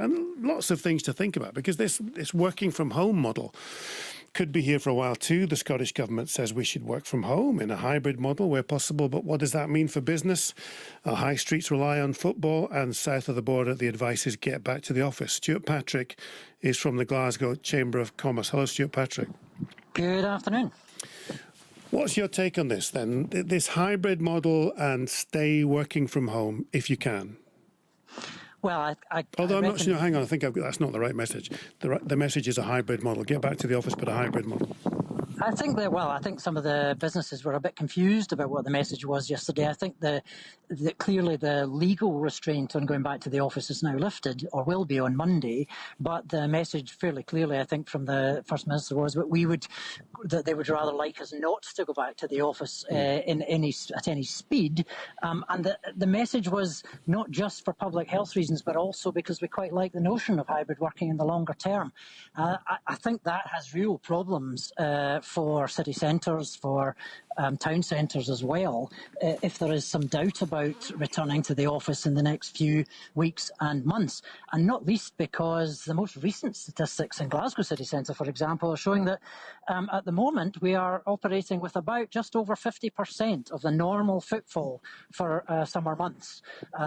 And lots of things to think about, because this working from home model could be here for a while too. The Scottish Government says we should work from home in a hybrid model where possible, but what does that mean for business? Our high streets rely on football, and south of the border the advice is get back to the office. Stuart Patrick is from the Glasgow Chamber of Commerce. Hello, Stuart Patrick. Good afternoon. What's your take on this then? This hybrid model and stay working from home if you can? Well, Although I'm not sure, hang on, I think that's not the right message. The message is a hybrid model. Get back to the office, but a hybrid model. I think some of the businesses were a bit confused about what the message was yesterday. I think that clearly the legal restraint on going back to the office is now lifted, or will be on Monday. But the message fairly clearly, I think, from the First Minister was that they would rather like us not to go back to the office at any speed. And the message was not just for public health reasons, but also because we quite like the notion of hybrid working in the longer term. I think that has real problems for city centres, for town centres as well, if there is some doubt about returning to the office in the next few weeks and months. And not least because the most recent statistics in Glasgow city centre, for example, are showing that at the moment we are operating with about just over 50% of the normal footfall for summer months.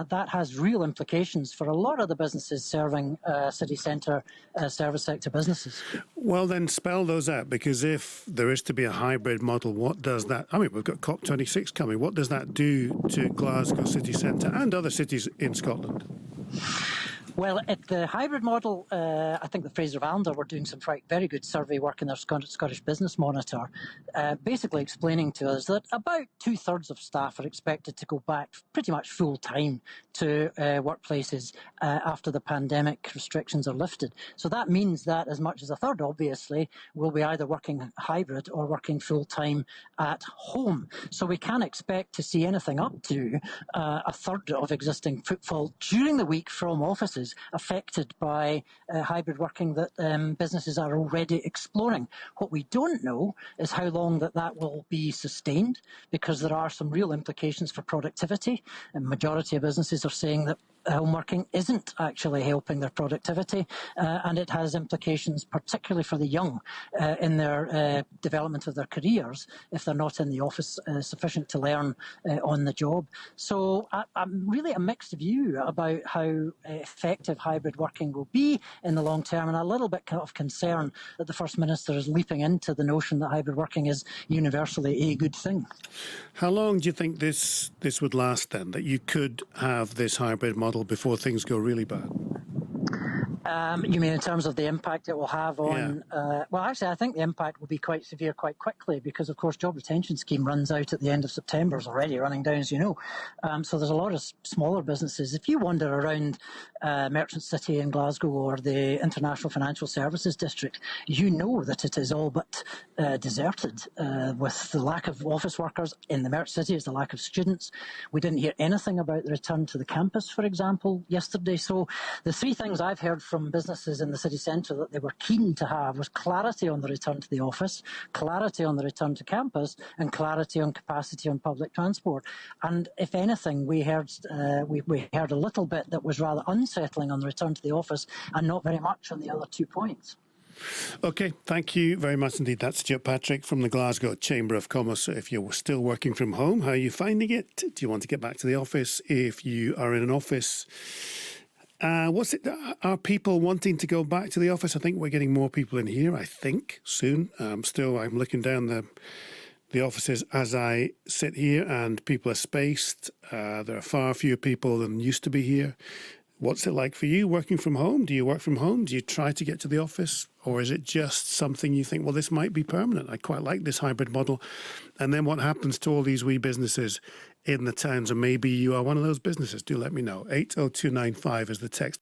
That has real implications for a lot of the businesses serving city centre service sector businesses. Well, then spell those out, because if there is to be a hybrid model, what does that... I mean, we've got COP26 coming. What does that do to Glasgow city centre and other cities in Scotland? Well, at the hybrid model, I think the Fraser of Allender were doing some very good survey work in their Scottish Business Monitor, basically explaining to us that about 2/3 of staff are expected to go back pretty much full time to workplaces after the pandemic restrictions are lifted. So that means that as much as a third, obviously, will be either working hybrid or working full time at home. So we can expect to see anything up to a third of existing footfall during the week from offices affected by hybrid working that businesses are already exploring. What we don't know is how long that will be sustained, because there are some real implications for productivity. The majority of businesses are saying that home working isn't actually helping their productivity, and it has implications particularly for the young in their development of their careers if they're not in the office sufficient to learn on the job. So I'm really a mixed view about how effective hybrid working will be in the long term, and a little bit of concern that the First Minister is leaping into the notion that hybrid working is universally a good thing. How long do you think this would last then, that you could have this hybrid model before things go really bad? You mean in terms of the impact it will have on... Yeah. Well, actually, I think the impact will be quite severe quite quickly, because, of course, job retention scheme runs out at the end of September. It's already running down, as you know. So there's a lot of smaller businesses. If you wander around Merchant City in Glasgow or the International Financial Services District, you know that it is all but deserted with the lack of office workers. In the Merchant City, it's the lack of students. We didn't hear anything about the return to the campus, for example, yesterday. So the three things I've heard from businesses in the city centre that they were keen to have was clarity on the return to the office, clarity on the return to campus, and clarity on capacity on public transport. And if anything, we heard a little bit that was rather unsettling on the return to the office, and not very much on the other 2 points. OK, thank you very much indeed. That's Stuart Patrick from the Glasgow Chamber of Commerce. If you're still working from home, how are you finding it? Do you want to get back to the office? If you are in an office, are people wanting to go back to the office? I think we're getting more people in here, I think, soon. I'm looking down the offices as I sit here, and people are spaced. There are far fewer people than used to be here. What's it like for you working from home? Do you work from home? Do you try to get to the office? Or is it just something you think, well, this might be permanent? I quite like this hybrid model. And then what happens to all these wee businesses in the towns? And maybe you are one of those businesses. Do let me know. 80295 is the text.